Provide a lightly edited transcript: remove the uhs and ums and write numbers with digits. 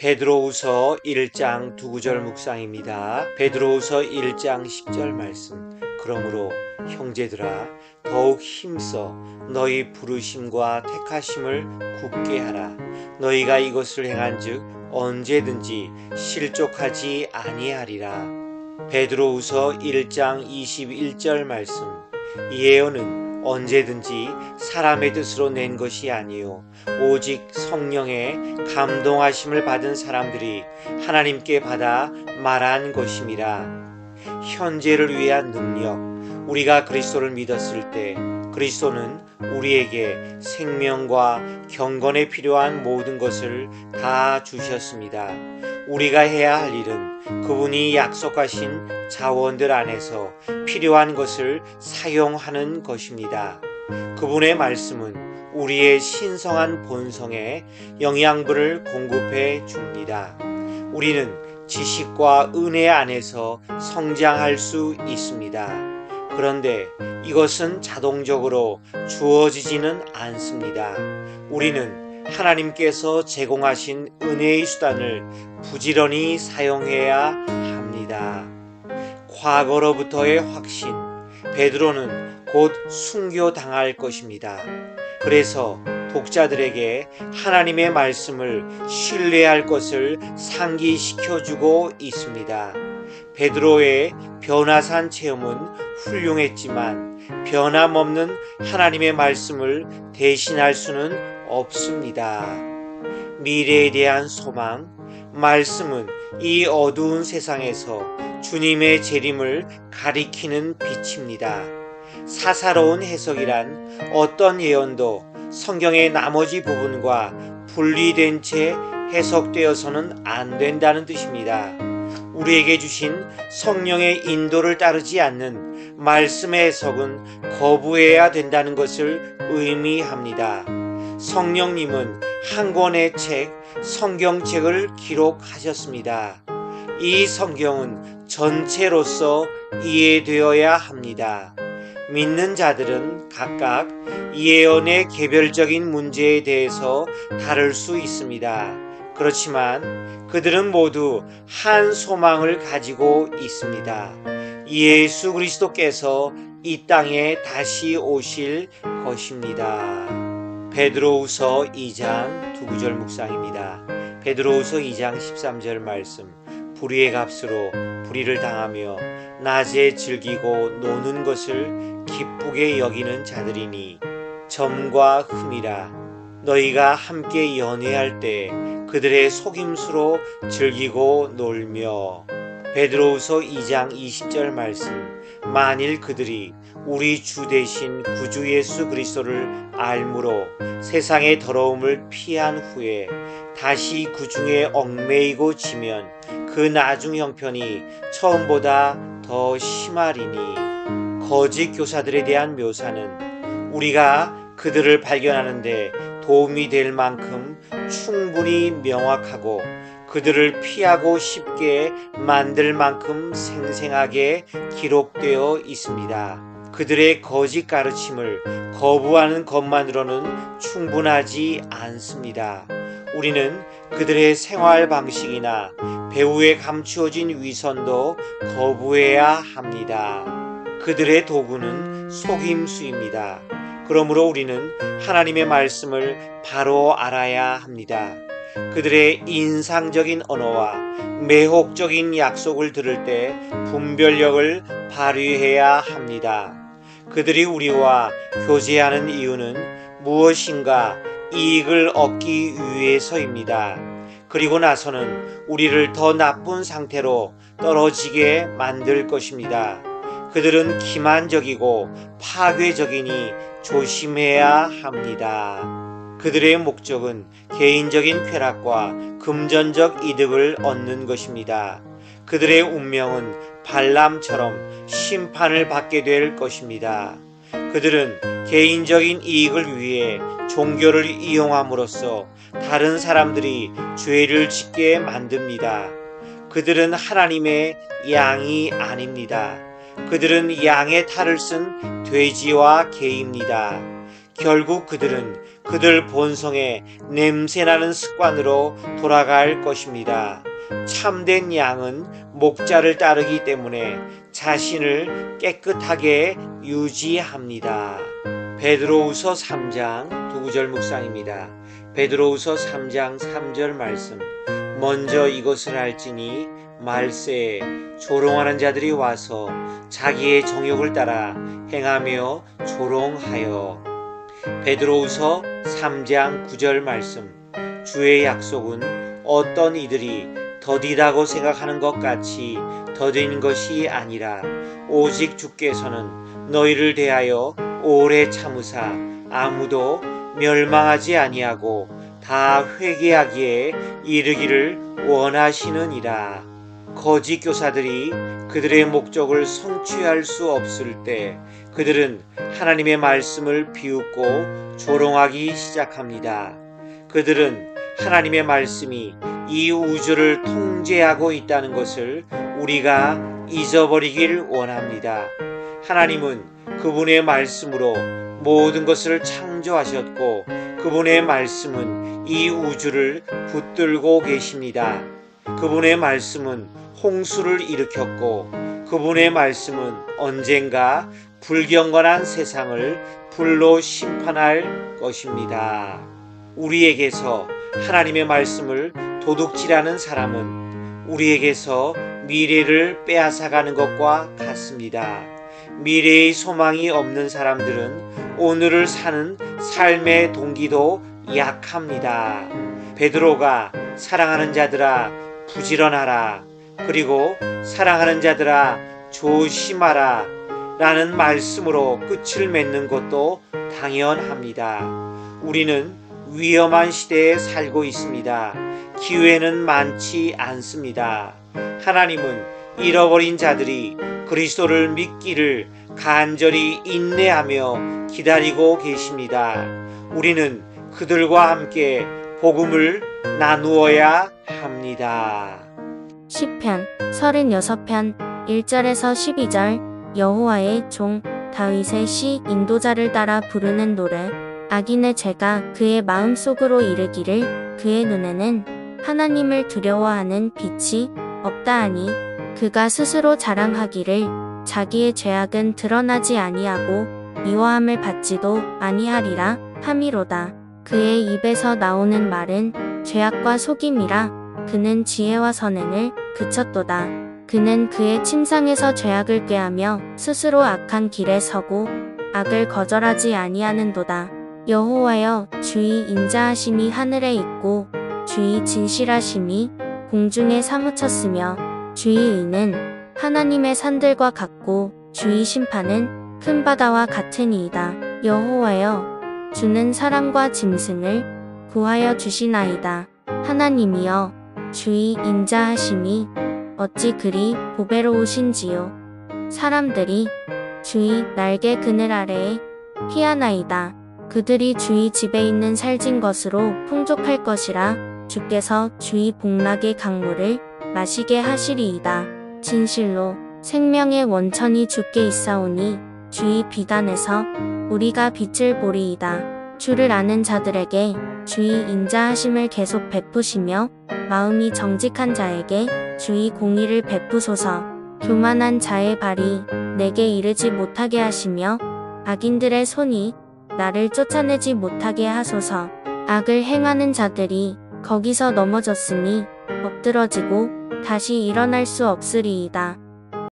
베드로후서 1장 두 구절 묵상입니다. 베드로후서 1장 10절 말씀. 그러므로 형제들아 더욱 힘써 너희 부르심과 택하심을 굳게 하라. 너희가 이것을 행한즉 언제든지 실족하지 아니하리라. 베드로후서 1장 21절 말씀. 이 예언은 언제든지 사람의 뜻으로 낸 것이 아니요 오직 성령의 감동하심을 받은 사람들이 하나님께 받아 말한 것임이라. 현재를 위한 능력. 우리가 그리스도를 믿었을 때 그리스도는 우리에게 생명과 경건에 필요한 모든 것을 다 주셨습니다. 우리가 해야 할 일은 그분이 약속하신 자원들 안에서 필요한 것을 사용하는 것입니다. 그분의 말씀은 우리의 신성한 본성에 영양분을 공급해 줍니다. 우리는 지식과 은혜 안에서 성장할 수 있습니다. 그런데 이것은 자동적으로 주어지지는 않습니다. 우리는 하나님께서 제공하신 은혜의 수단을 부지런히 사용해야 합니다. 과거로부터의 확신. 베드로는 곧 순교당할 것입니다. 그래서 독자들에게 하나님의 말씀을 신뢰할 것을 상기시켜주고 있습니다. 베드로의 변화산 체험은 훌륭했지만 변함없는 하나님의 말씀을 대신할 수는 없습니다. 미래에 대한 소망. 말씀은 이 어두운 세상에서 주님의 재림을 가리키는 빛입니다. 사사로운 해석이란 어떤 예언도 성경의 나머지 부분과 분리된 채 해석되어서는 안 된다는 뜻입니다. 우리에게 주신 성령의 인도를 따르지 않는 말씀의 해석은 거부해야 된다는 것을 의미합니다. 성령님은 한 권의 책, 성경책을 기록하셨습니다. 이 성경은 전체로서 이해되어야 합니다. 믿는 자들은 각각 이 예언의 개별적인 문제에 대해서 다룰 수 있습니다. 그렇지만 그들은 모두 한 소망을 가지고 있습니다. 예수 그리스도께서 이 땅에 다시 오실 것입니다. 베드로후서 2장 두 구절 묵상입니다. 베드로후서 2장 13절 말씀. 불의의 값으로 불의를 당하며 낮에 즐기고 노는 것을 기쁘게 여기는 자들이니 점과 흠이라. 너희가 함께 연회할 때 그들의 속임수로 즐기고 놀며. 베드로후서 2장 20절 말씀. 만일 그들이 우리 주 되신 구주 예수 그리스도를 알므로 세상의 더러움을 피한 후에 다시 그 중에 얽매이고 지면 그 나중 형편이 처음보다 더 심하리니. 거짓 교사들에 대한 묘사는 우리가 그들을 발견하는데 도움이 될 만큼 충분히 명확하고 그들을 피하고 쉽게 만들 만큼 생생하게 기록되어 있습니다. 그들의 거짓 가르침을 거부하는 것만으로는 충분하지 않습니다. 우리는 그들의 생활 방식이나 배후에 감추어진 위선도 거부해야 합니다. 그들의 도구는 속임수입니다. 그러므로 우리는 하나님의 말씀을 바로 알아야 합니다. 그들의 인상적인 언어와 매혹적인 약속을 들을 때 분별력을 발휘해야 합니다. 그들이 우리와 교제하는 이유는 무엇인가 이익을 얻기 위해서입니다. 그리고 나서는 우리를 더 나쁜 상태로 떨어지게 만들 것입니다. 그들은 기만적이고 파괴적이니 조심해야 합니다. 그들의 목적은 개인적인 쾌락과 금전적 이득을 얻는 것입니다. 그들의 운명은 발람처럼 심판을 받게 될 것입니다. 그들은 개인적인 이익을 위해 종교를 이용함으로써 다른 사람들이 죄를 짓게 만듭니다. 그들은 하나님의 양이 아닙니다. 그들은 양의 탈을 쓴 돼지와 개입니다. 결국 그들은 그들 본성의 냄새나는 습관으로 돌아갈 것입니다. 참된 양은 목자를 따르기 때문에 자신을 깨끗하게 유지합니다. 베드로후서 3장 2구절 묵상입니다. 베드로후서 3장 3절 말씀. 먼저 이것을 알지니 말세에 조롱하는 자들이 와서 자기의 정욕을 따라 행하며 조롱하여. 베드로후서 3장 9절 말씀. 주의 약속은 어떤 이들이 더디다고 생각하는 것 같이 더딘 것이 아니라 오직 주께서는 너희를 대하여 오래 참으사 아무도 멸망하지 아니하고 다 회개하기에 이르기를 원하시느니라. 거짓 교사들이 그들의 목적을 성취할 수 없을 때 그들은 하나님의 말씀을 비웃고 조롱하기 시작합니다. 그들은 하나님의 말씀이 이 우주를 통제하고 있다는 것을 우리가 잊어버리길 원합니다. 하나님은 그분의 말씀으로 모든 것을 창조하셨고 그분의 말씀은 이 우주를 붙들고 계십니다. 그분의 말씀은 홍수를 일으켰고 그분의 말씀은 언젠가 불경건한 세상을 불로 심판할 것입니다. 우리에게서 하나님의 말씀을 도둑질하는 사람은 우리에게서 미래를 빼앗아가는 것과 같습니다. 미래의 소망이 없는 사람들은 오늘을 사는 삶의 동기도 약합니다. 베드로가 사랑하는 자들아 부지런하라, 그리고 사랑하는 자들아 조심하라 라는 말씀으로 끝을 맺는 것도 당연합니다. 우리는 위험한 시대에 살고 있습니다. 기회는 많지 않습니다. 하나님은 잃어버린 자들이 그리스도를 믿기를 간절히 인내하며 기다리고 계십니다. 우리는 그들과 함께 복음을 나누어야 합니다. 시편 36편 1절에서 12절. 여호와의 종 다윗의 시 인도자를 따라 부르는 노래. 악인의 죄가 그의 마음속으로 이르기를 그의 눈에는 하나님을 두려워하는 빛이 없다하니 그가 스스로 자랑하기를 자기의 죄악은 드러나지 아니하고 미워함을 받지도 아니하리라 함이로다. 그의 입에서 나오는 말은 죄악과 속임이라. 그는 지혜와 선행을 그쳤도다. 그는 그의 침상에서 죄악을 꾀하며 스스로 악한 길에 서고 악을 거절하지 아니하는도다. 여호와여, 주의 인자하심이 하늘에 있고 주의 진실하심이 공중에 사무쳤으며 주의 의는 하나님의 산들과 같고 주의 심판은 큰 바다와 같으니이다. 여호와여, 주는 사람과 짐승을 구하여 주시나이다. 하나님이여, 주의 인자하심이 어찌 그리 보배로우신지요. 사람들이 주의 날개 그늘 아래에 피하나이다. 그들이 주의 집에 있는 살진 것으로 풍족할 것이라. 주께서 주의 복락의 강물을 마시게 하시리이다. 진실로 생명의 원천이 주께 있사오니 주의 비단에서 우리가 빛을 보리이다. 주를 아는 자들에게 주의 인자하심을 계속 베푸시며 마음이 정직한 자에게 주의 공의를 베푸소서. 교만한 자의 발이 내게 이르지 못하게 하시며 악인들의 손이 나를 쫓아내지 못하게 하소서. 악을 행하는 자들이 거기서 넘어졌으니 엎드러지고 다시 일어날 수 없으리이다.